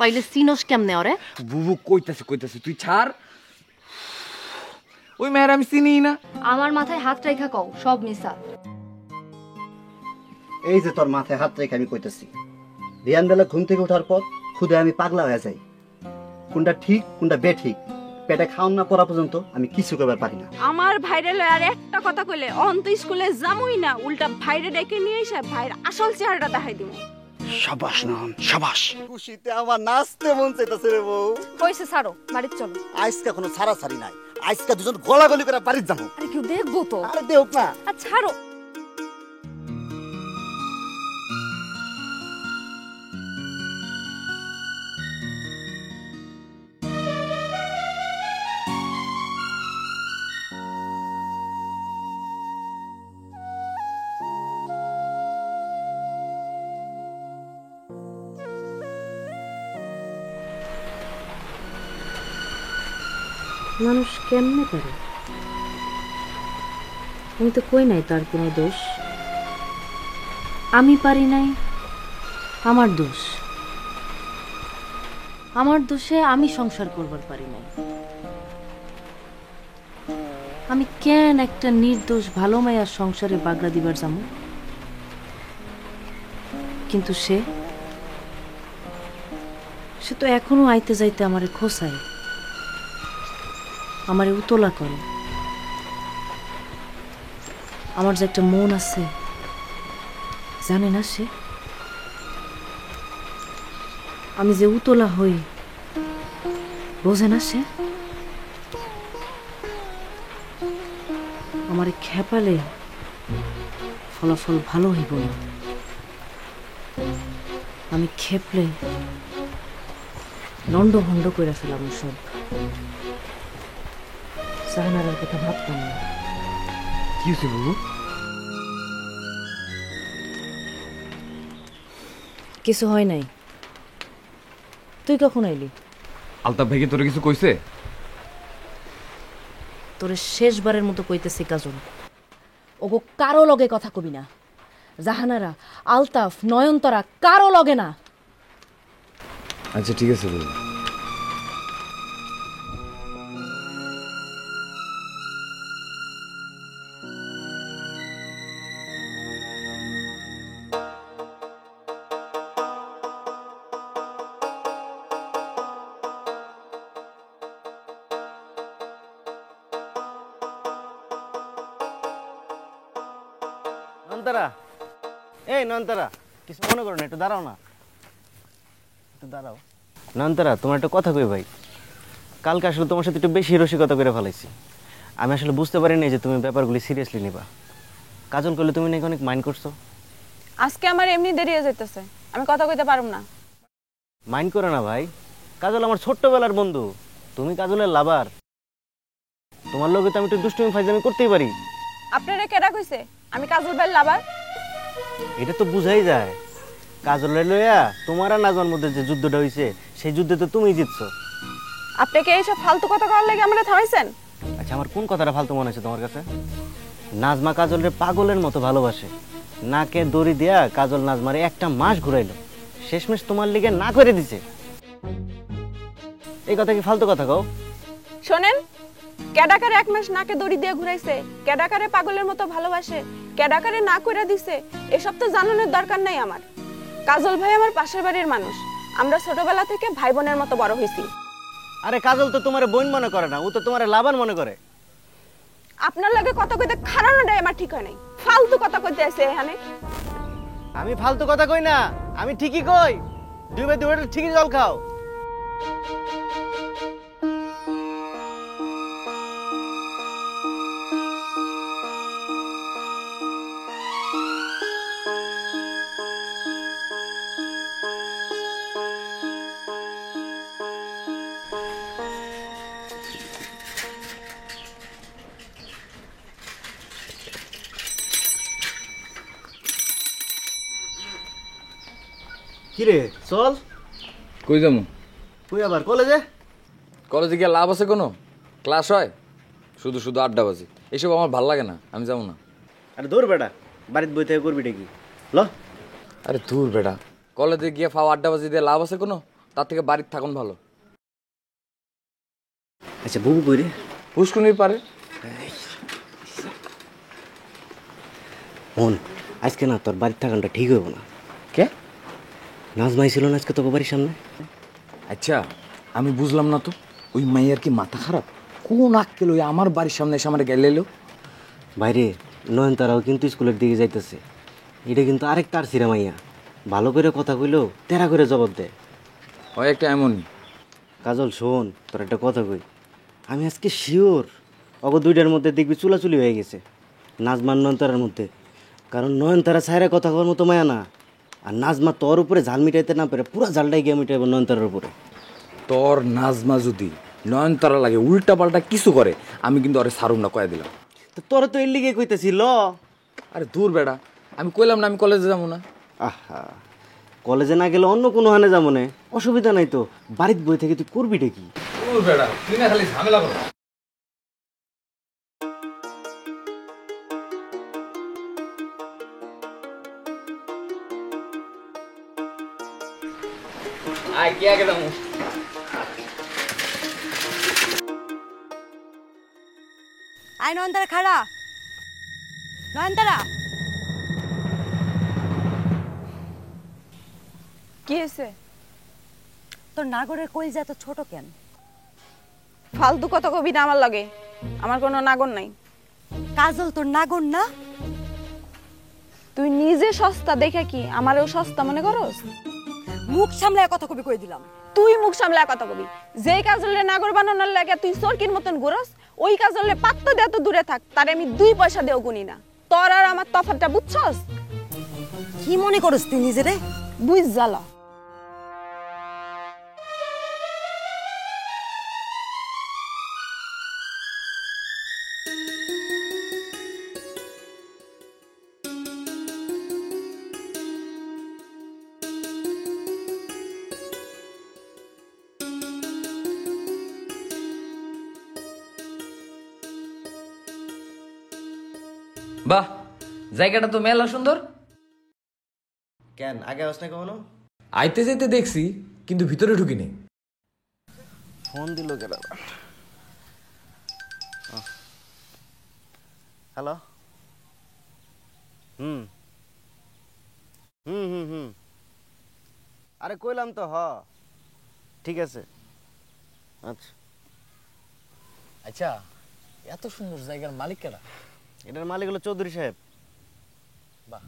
তাইলে চিনস কেমনে ওরে? বুবু কইতাছে তুই ছাড়। ওই মেয়ের আমি চিনি না। আমার মাথায় হাত রেখা কও, সব মিছা। এই যে তোর মাথায় হাত রেখে আমি কইতেছি, বিয়ানবেলা ঘুম থেকে ওঠার পর খুদে আমি পাগলা হয়ে যাই। কোনটা ঠিক কোনটা বেঠিক পেটে খাওয়ান না পড়া পর্যন্ত আমি কিছু কইবার পারি না। আমার ভাইরে লয় আর একটা কথা কইলে অন্ত স্কুলে যামই না, উল্টা ভাইরে ডেকে নিয়ে এসে ভাইয়ের আসল চেহারাটা দেখাই দিব। সাবাস নাম সাবাস। খুশিতে আমার নাচতে মন চাইতাছে রে বউ। কইছে ছাড়ো, বাড়িতে চলো। আজকে কোনো ছাড়াছাড়ি নাই, আজকে দুজন গলাগলি করে বাড়িতে যাবো। আরে কেউ দেখবো তো। আরে দেখ না। আর ছাড়ো। মানুষ কেমনে করে? আমি তো কই নাই তার কোনো দোষ। আমি পারি নাই, আমার দোষ। আমার দোষে আমি সংসার করবার পারি নাই। আমি কেন একটা নির্দোষ ভালো মায়ার সংসারে বাগড়া দিবার যাবো? কিন্তু সে তো এখনো আইতে যাইতে আমারে খোসায়, আমারে উতলা করে। আমার যে একটা মন আছে জানে না সে? আমি যে উতলা হই বোঝে না সে? আমারে খেপালে ফলাফল ভালো হইব না, আমি খেপলে লন্ড ভন্ড করে ফেলাম সব। জাহানারার কথা ভাবতাম না। কি হয়েছে বুবু? কিছু হয় নাই। তুই কখন আইলি? আলতাফ ভাই কি তোরে কিছু কইছে? তোরে শেষবারের মতো কইতেছি কাজল, ওগো কারো লগে কথা কবি না। জাহানারা, আলতাফ, নয়নতারা কারো লগে না। আচ্ছা ঠিক আছে বুবু। নয়নতারা, এই নয়নতারা, কিছু মনে করো না, একটু দাঁড়াও না, একটু দাঁড়াও। নয়নতারা, তোমার একটা কথা কই ভাই, কালকে আসলে তোমার সাথে একটু বেশি রসিকতা করে ফেলাইছি। আমি আসলে বুঝতে পারিনি যে তুমি ব্যাপারগুলি সিরিয়াসলি নিবা। কাজল করলে তুমি নাকি অনেক মাইন্ড করছো। আজকে আমার এমনি দেরি হয়ে যাইতেছে, আমি কথা কইতে পারুম না। মাইন্ড করো না ভাই, কাজল আমার ছোট্টবেলার বন্ধু, তুমি কাজলের লাভার। তোমার লোকে তো আমি একটু দুষ্টুমি ফাইজলামি করতেই পারি। আপনারা কেডা কইছে আমি কাজল ভাইয়ের লাভার? এটা তো বুঝাই যায়, কাজলের লইয়া তোমার আর নাজমার মধ্যে যে যুদ্ধটা হয়েছে সেই যুদ্ধে তো তুমিই জিতছো। আপনি কি এইসব ফালতু কথা করার লাগে আমরা থামাইছেন? আচ্ছা, আমার কোন কথাটা ফালতু মনে হচ্ছে তোমার কাছে? নাজমা কাজলের পাগলের মতো ভালোবাসে, নাকে দড়ি দেয়া কাজল নাজমারে একটা মাস ঘুরাইলো, শেষমেশ তোমার লিগে না করে দিছে। এই কথা কি ফালতু কথা কও? শোনেন, কেডাকারে এক মাস নাকে দড়ি দিয়ে ঘুরাইছে, কেডাকারে পাগলের মতো ভালোবাসে, কেডাকারে না কইরা দিছে, এসব তো জানানোর দরকার নাই আমার। কাজল ভাই আমার পাশের বাড়ির মানুষ, আমরা ছোটবেলা থেকে ভাই বোনের মতো বড় হইছি। আরে কাজল তো তোমার বোন মনে করে না, ও তো তোমার লাভার মনে করে। আপনার লাগে কথা কইতে খারানোটাই আমার ঠিক হয় নাই, ফালতু কথা কইতে আছে এখানে। আমি ফালতু কথা কই না, আমি ঠিকই কই। দুই দুই ঠিকই জল খাও। কিরে চল। কই যাবো? তুই আবার কলেজে? কলেজে গিয়ে লাভ আছে কোনো? ক্লাস হয় শুধু শুধু আড্ডাবাজি, এসব আমার ভাল লাগে না, আমি যাবো না। আরে দূর বেটা, বাড়িতে বই থেকে করবি কি ল। আরে দূর বেটা, কলেজে গিয়ে ফাও আড্ডাবাজি দিয়ে লাভ আছে কোনো? তার থেকে বাড়ির থাকুন ভালো। আচ্ছা বুবু কই রে? পুষ্কুনির পারে। মন আজকে না তোর বাড়ির থাকানটা ঠিক হইব না। কে? নাজমাই ছিল না আজকে তোকে বাড়ির সামনে? আচ্ছা আমি বুঝলাম না তো, ওই মাইয়ার কি মাথা খারাপ? কোন আক্কেল ওই আমার বাড়ির সামনে এসে আমার গেলে এলো? বাইরে নয়নতারাও কিন্তু স্কুলের দিকে যাইতেছে। এটা কিন্তু আরেক তার ছিঁড়া মাইয়া, ভালো করে কথা কইলেও তেরা করে জবাব দেয়। হয় একটা এমনই। কাজল শোন, তোর একটা কথা কই, আমি আজকে শিওর অগ দুইটার মধ্যে দেখবি চুলাচুলি হয়ে গেছে, নাজমার নয়নতারার মধ্যে। কারণ নয়নতারা ছাইরা কথা কওয়ার মতো মায়া না, আর নাজমা তোর উপরে ঝাল মিটাইতে না পেরে পুরা ঝালটাই গিয়ে মিটাইব নয়নতারার উপরে। তোর নাজমা যদি নয়নতারা লাগে উল্টা পাল্টা কিছু করে, আমি কিন্তু আরে সারুম না, কয়ে দিলাম। তো তোর তো এর লিগে কইতেছিল। আরে দূর বেড়া, আমি কইলাম না আমি কলেজে যাবো না। আহা, কলেজে না গেলে অন্য কোনো হানে যাবো না, অসুবিধা নাই তো। বাড়ির বই থেকে তুই করবিটা কি? দূর বেড়া, তুই না খালি ঝামেলা করো। আয় কি আগে যাবো? আয় নয়নতারা খাড়া, নয়নতারা। কি হয়েছে? তোর নাগরের কলিজা এত ছোট কেন? ফালতু কথা কবি না আমার লাগে, আমার কোনো নাগর নাই। কাজল তোর নাগর না? তুই নিজে সস্তা দেখে কি আমারও সস্তা মনে করস? মুখ সামলায় কথা কবি কই দিলাম। তুই মুখ সামলায় কথা কবি। যেই কাজলে নাগর বানানোর লাগে তুই সরকির মতন ঘুরস, ওই কাজলে পাত্তা দে তো দূরে থাক, তারে আমি 2 পয়সা দেও গুনি না। তোর আর আমার তফাৎটা বুঝছস? কি মনে করস তুই নিজেরে? বুঝ জ্বালা। বাহ, জায়গাটা তো মেলা সুন্দর। কেন আগে আস না কখনো? আইতে যেতে দেখছি, কিন্তু ভিতরে ঢুকিনি। ফোন দিল কেন? হ্যালো। হুম হুম হুম হুম আরে কইলাম তো। ঠিক আছে। আচ্ছা আচ্ছা, এত সুন্দর জায়গার মালিক কেনা? এটার মালিক হলো চৌধুরী সাহেব। বাহ,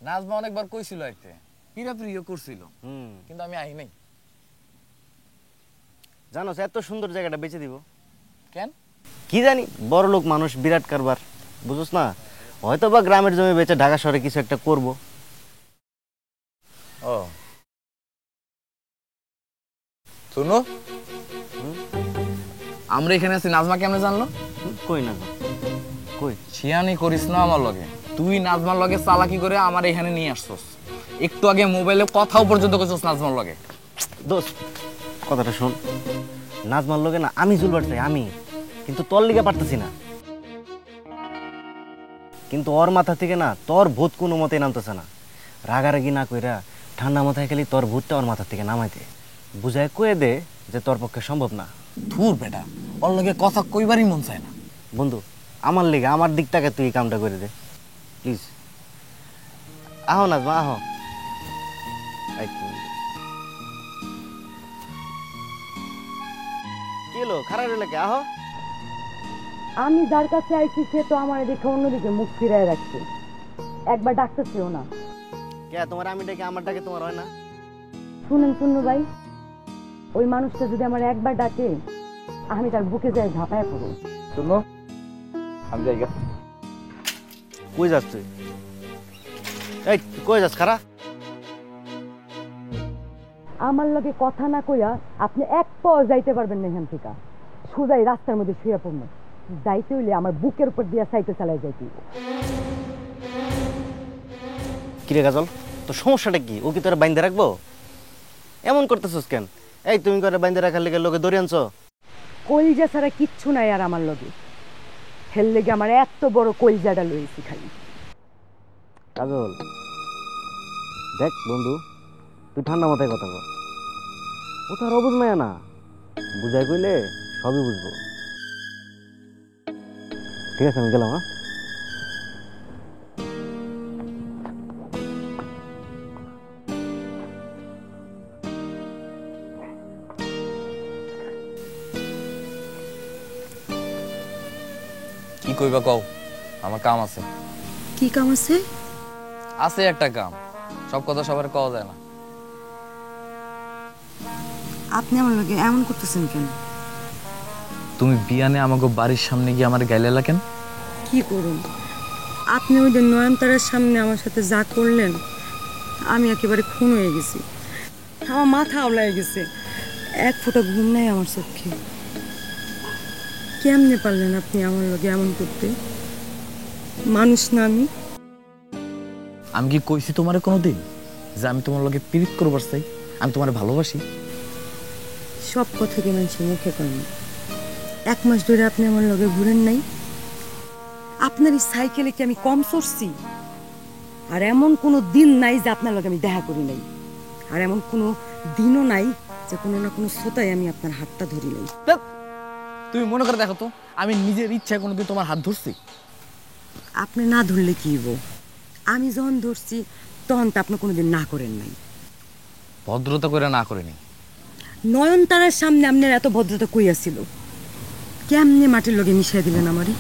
নাজমা অনেকবার কইছিল আইতে, পিরাপিরিও করছিল, হুম কিন্তু আমি আহি নাই। জানো এত সুন্দর জায়গাটা বেচে দিব কেন? কি জানি, বড় লোক মানুষ, বিরাট কারবার, বুঝছ না? হয়তো বা গ্রামের জমি বেচে ঢাকা শহরে কিছু একটা করব। ও শুনো, আমরা এখানে আছি, নাজমা কেমনে জানলো? কই না কই? শিয়ানি করিস না আমার লগে। তুই নাজমার লগে চালাকি করে আমার এখানে নিয়ে আসছস। একটু আগে মোবাইলে কথাও পর্যন্ত কইছস নাজমার লগে। দোস্ত কথাটা শোন, নাজমার লগে না আমি জুলবার চাই, আমি কিন্তু তোর লিগে পারতেছি না। কিন্তু ওর মাথা থেকে না তোর ভূত কোনো মতেই নামতেছে না। রাগারাগি না কইরা ঠান্ডা মাথায় খালি তোর ভূতটা ওর মাথা থেকে নামাইতে বুঝায় কয়ে দে যে তোর পক্ষে সম্ভব না। ধুর বেটা, ওর লগে কথা কইবারই মন চায় না। বন্ধু আমার লিগে, আমার দিক থেকে তুই এই কামটা করে দে প্লিজ। আহো নাজমা আহো। কি হলো খারাপ লাগে? আহো। আমি যার কাছে আইছি সে তো আমার দেখে অন্যদিকে মুখ ফিরায় রাখছে, একবার ডাকতেছেও না। কে তোমার? আমি ডাকে আমার ডাকে তোমার হয় না? শুনেন শুনু ভাই, ওই মানুষটা যদি আমার একবার ডাকে আমি তার বুকে যাই ঝাঁপায় পড়ব। শুনো, আমি যাই গা। কই যাস তুই? এই কই যাস? খারা আমার লগে কথা না কইয়া আপনি এক পাও যাইতে পারবেন না এখান থেকে। সোজাই রাস্তার মধ্যে শুয়ে পড়বো, যাইতে হইলে আমার বুকের উপর দিয়া সাইকেল চালায় যাইতে। কিরে কাজল, তোর সমস্যাটা কি? ও কি তোরা বাইন্দে রাখবো? এমন করতেছিস কেন? এই তুমি করে বাইন্দে রাখার লেগে লোকে দৌড়ে আনছো? কলিজা ছাড়া কিচ্ছু নাই আর আমার লগে। হেল লেগে আমার এত বড় কলিজাটা লইছি খালি। কাজল দেখ বন্ধু, তুই ঠান্ডা মাথায় কথা বল। ও তো আর অবুঝ মায়া না, বুঝাই কইলে সবই বুঝবো। ঠিক আছে, আমি গেলাম। হ্যাঁ, কি কইবা কও, আমার কাম আছে। কি কাম আছে? আছে একটা কাম, সব কথা সবার কওয়া যায় না। আপনি আমার লগে এমন করতেছেন কেন? তুমি বিয়ানে আমাকে বাড়ির সামনে গিয়ে আমার গাইলে কেন? কি করুন, আপনি ওই যে নয়নতারার সামনে আমার সাথে যা করলেন, আমি একেবারে খুন হয়ে গেছি। আমার মাথা আওলায় গেছে, এক ফোঁটা ঘুম নাই আমার চোখে। কেমনে পারলেন আপনি আমার লগে এমন করতে? মানুষ না আমি? আমি কি কইছি তোমারে কোনোদিন যে আমি তোমার লগে পীড়িত করবার চাই, আমি তোমারে ভালোবাসি? সব কথা কি মানুষের মুখে কয় না? 1 মাস ধরে আপনি আমার লগে ঘুরেন নাই? আপনার এই সাইকেলে কি আমি কম চড়ছি? আর এমন কোনো দিন নাই যে আপনার লগে আমি দেখা করি নাই। আর এমন কোনো দিনও নাই যে কোনো না কোনো শ্রোতায় আমি আপনার হাতটা ধরি নাই। ধ্যাৎ, তুমি মনে করে দেখো তো, আমি নিজের ইচ্ছায় কোনোদিন তোমার হাত ধরছি? আপনি না ধরলে কি হইব? আমি যখন ধরছি তখন তো আপনি কোনোদিন না করেন নাই। ভদ্রতা করে না করিনি। নয়নতারার সামনে আপনার এত ভদ্রতা কইয়া ছিল, কেমনে মাটির লগে মিশিয়ে দিলেন আমারই?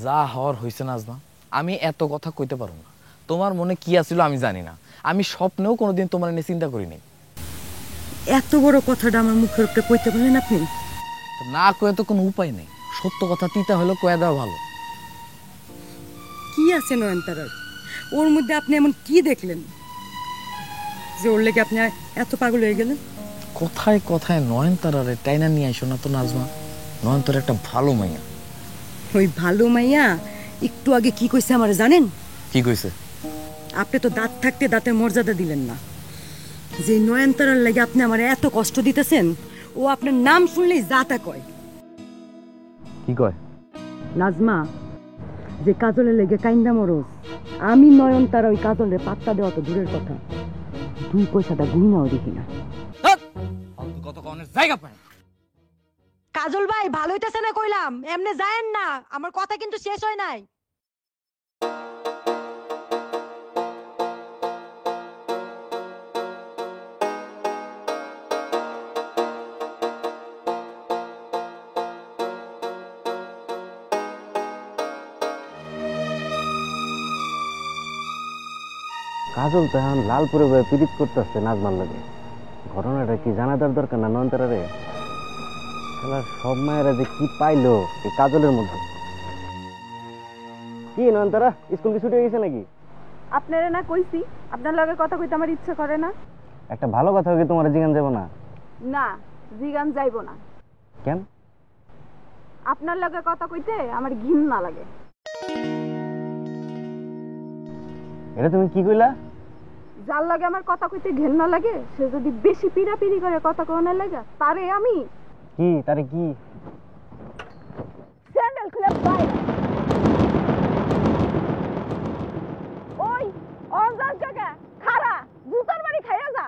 যা হওয়ার হয়েছে নাজমা, আমি এত কথা কইতে পারবো না। তোমার মনে কি আছিল আমি জানি না, আমি স্বপ্নেও কোনোদিন তোমার নিয়ে চিন্তা করিনি। এত বড় কথাটা আমার মুখের উপরে কইতে পারলেন আপনি? না কয়ে তো কোনো উপায় নেই, সত্য কথা তিতা হলেও কয়ে দেওয়া ভালো। কি আছে নয়নতারার? ওর মধ্যে আপনি এমন কি দেখলেন যে ওর লেগে আপনি এত পাগল হয়ে গেলেন? কথায় কথায় নয়নতারারে টাইনা নিয়ে আইসো না তো নাজমা। নয়নতারা একটা ভালো মাইয়া। ওই ভালো মাইয়া একটু আগে কি কইছে আমার জানেন? কি কইছে? আপনি তো দাঁত থাকতে দাঁতের মর্যাদা দিলেন না। যে নয়নতারার লাগে আপনি আমার এত কষ্ট দিতেছেন, ও আপনার নাম শুনলেই জাতা কয়। কি কয়? নাজমা, যে কাজলের লেগে কাইন্দা মরস, আমি নয়নতারা ওই কাজলের পাত্তা দেওয়া তো দূরের কথা, 2 পয়সাটা গুইনাও দেখি না। কত কনের জায়গা পায়। কাজল ভাই, ভালো হইতেছে না কইলাম, এমনে যায়েন না, আমার কথা কিন্তু শেষ হয় নাই। কাজল তো এখন লালপুরে বয়ে পীড়িত করতেছে নাজমার লাগে। ঘটনাটা কি জানাদার দরকার না নয়নতারারে? খেলার সব মায়েরা যে কি পাইলো এই কাজলের মধ্যে। কি নয়নতারা, স্কুল কি ছুটি হয়ে গেছে নাকি? আপনারা না কইছি আপনার লগে কথা কইতে আমার ইচ্ছা করে না। একটা ভালো কথা কি তোমার জিগান যাব না? না, জিগান যাইব না। কেন? আপনার লগে কথা কইতে আমার ঘৃণা লাগে। এটা তুমি কি কইলা? যার লাগে আমার কথা কইতে ঘৃণা লাগে, সে যদি বেশি পিড়াপিড়ি করে কথা কওয়ার লাগে, তারে আমি কি তারে কি স্যান্ডেল খুলে বাইরে। ওই অঞ্জান কাকা খারা জুতার বাড়ি খাইয়া যা।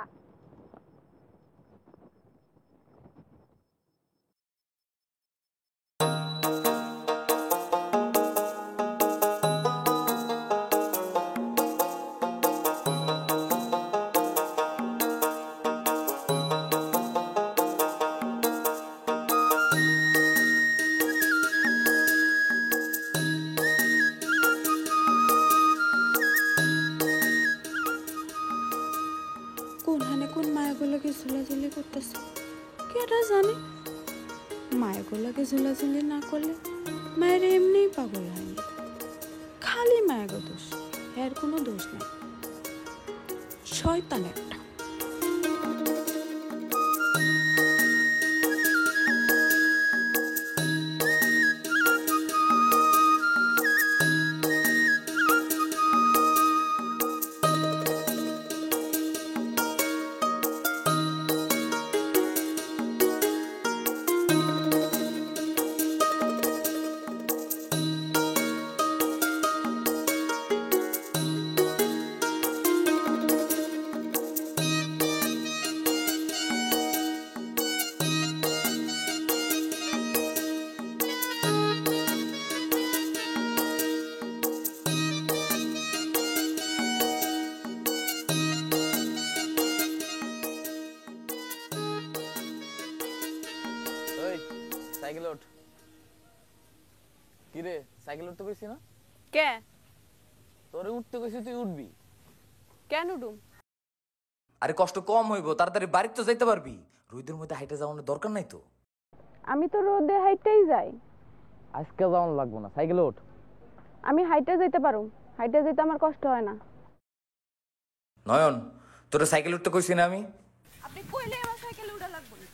কোনখানে কোন মায়াগুলোকে ঝুলাঝুলি করতেছে কেটা জানে? মায়াগুলোকে ঝুলাঝুলি না করলে মায়ের এমনিই পাগল হয়, খালি মায়াগো দোষ, এর কোনো দোষ নেই। শয়তান একটা। সাইকেল উঠতে কইছি না? কে তোরে উঠতে কইছি, তুই উঠবি। কেন ডুম? আরে কষ্ট কম হইব, তাড়াতাড়ি বাড়িতে তো যাইতে পারবি। রোদের মধ্যে হাইটে যাওয়ার দরকার নাই তো। আমি তো রোদে হাইটেই যাই। আজকে যাওয়ান লাগবো না, সাইকেলে ওঠ। আমি হাইটে যাইতে পারো, হাইটে যেতে আমার কষ্ট হয় না। নয়ন, তোরে সাইকেল উঠতে কইছি না আমি? আপনি কইলে আমার সাইকেলে উঠা লাগবে না।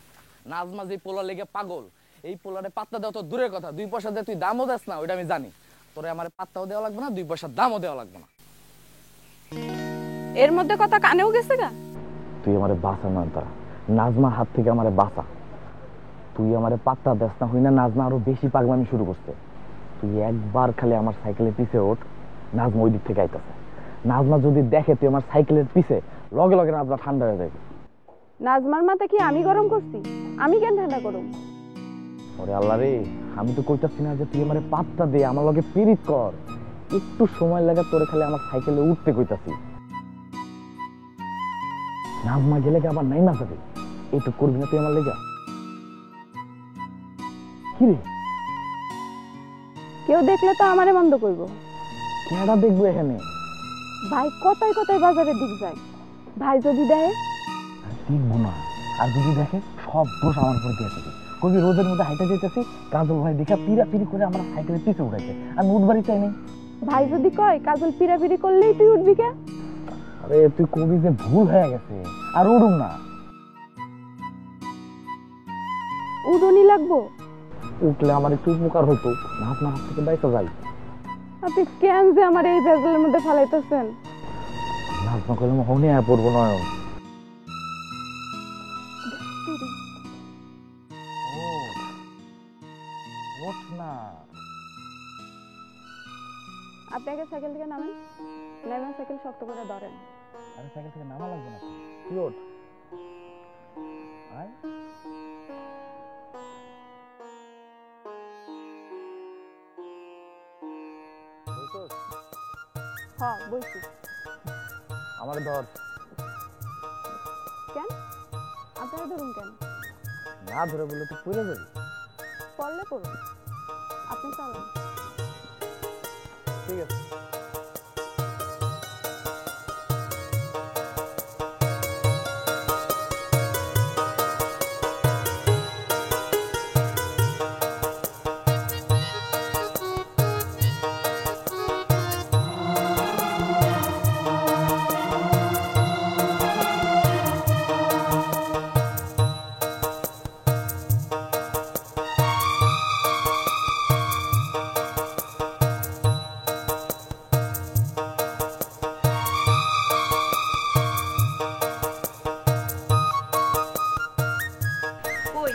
নাজমা যে পোলা লেগে পাগল, এই পোলারে পাত্তা দেওয়া তো দূরের কথা, 2 পয়সা দিয়ে তুই দামও দেস না, ওইটা আমি জানি। তোরে আমারে পাত্তাও দেওয়া লাগবে না, 2 পয়সা দামও দেওয়া লাগবে না। এর মধ্যে কথা কানেও গেছে গা। তুই আমারে বাঁচা না, তারা নাজমা হাত থেকে আমারে বাঁচা। তুই আমারে পাত্তা দেস না, হই না নাজমা আরো বেশি পাগলামি শুরু করছে। তুই একবার খালি আমার সাইকেলের পিছে ওঠ, নাজমা ওই দিক থেকে আইতাছে। নাজমা যদি দেখে তুই আমার সাইকেলের পিছে, লগে লগে নাজমা ঠান্ডা হয়ে যাবে। নাজমার মাথা কি আমি গরম করছি? আমি কেন ঠান্ডা করুম? ওরে আল্লাহ রে, আমি তো কইতাছি না যে তুই আমারে পাত্তা দে, আমার লগে পিরিত কর। একটু সময় লাগে তোরে খালি আমার সাইকেলে উঠতে কইতাছি। নাজমা গেলে কি আবার নাই না যাবে? এইটুক করবি না তুই আমার লেগা? কি রে, কেউ দেখলে তো আমারে বন্ধ করব। কেডা দেখবো এখানে? ভাই কথায় কথায় বাজারের দিক যায়, ভাই যদি দেখে? দেখবো না, আর যদি দেখে সব দোষ আমার উপর দিয়ে থাকে। কবি রোদের মধ্যে হাইটে যেতেছি, কাজল ভাই দেখা পিরাপিরি করে আমার সাইকেলের পিছে উঠাইছে, আমি উঠবারই চাই নাই। ভাই যদি কয় কাজল পিরাপিরি করলেই তুই উঠবি কে? আরে তুই কবি যে ভুল হয়ে গেছে, আর উঠুম না। উঠুনি লাগবো? উঠলে আমার একটু উপকার হইতো, নাজমা হাত থেকে বাইতে যাই। আপনি কেন যে আমার এই ভেজালের মধ্যে ফালাইতেছেন? নাজমা কইলে হনে আয় পড়বো নয়ন। ওঠ না। আপনি আগে সাইকেল থেকে নামেন, নেমে সাইকেল শক্ত করে ধরেন। আরে সাইকেল থেকে নামা লাগবে না, তুই ওঠ। আয়। হ্যাঁ বলছি। আমার ধর। কেন আপনারা ধরুন? কেন না ধরে বলে তুই পড়ে যাবি। পড়লে পড়ুন, আপনি চালান। ঠিক আছে। কই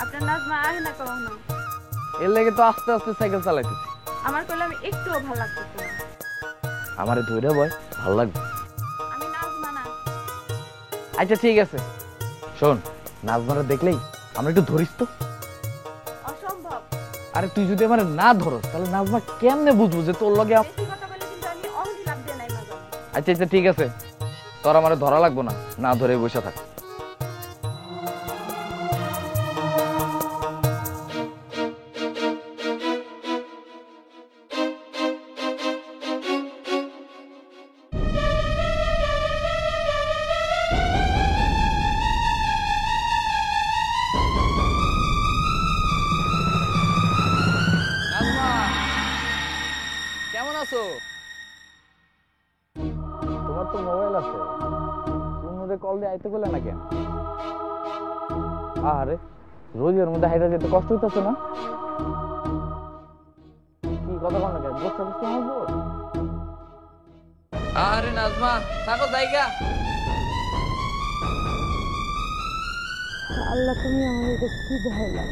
আপনার নাজমা আহে না কখনো? এর লেগে তো আস্তে আস্তে সাইকেল চালাইতেছি। আমার কইলে আমি একটুও ভালো লাগতেছে না। আমারে ধরে বয়, ভালো লাগবে। আমি নাজমা না। আচ্ছা ঠিক আছে, শোন, নাজমারে দেখলেই আমরা একটু ধরিস তো। অসম্ভব। আরে তুই যদি আমার না ধরস, তাহলে নাজমা কেমনে বুঝবো যে তোর লগে বেশি কথা বলে কিন্তু আমি অহংকার লাভ দিয়ে নাই মাঝে। আচ্ছা আচ্ছা ঠিক আছে, তোর আমারে ধরা লাগবো না, না ধরে বসে থাক। নাজমা, কেমন আছো? তোমার তো মোবাইল আছে, তুমি কল দিয়ে আইতে বলে না কেন? আরে রোজের মধ্যে হাইটা যেতে কষ্ট হইতেছে না? কি কথা বল না কেন? বসে বসে আসবো। আরে নাজমা থাকো জায়গা। আল্লাহ তুমি আমাকে কি দেখাইলাম?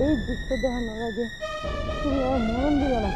এই দৃশ্য দেখানোর আগে তুমি আমার মরণ দিল না।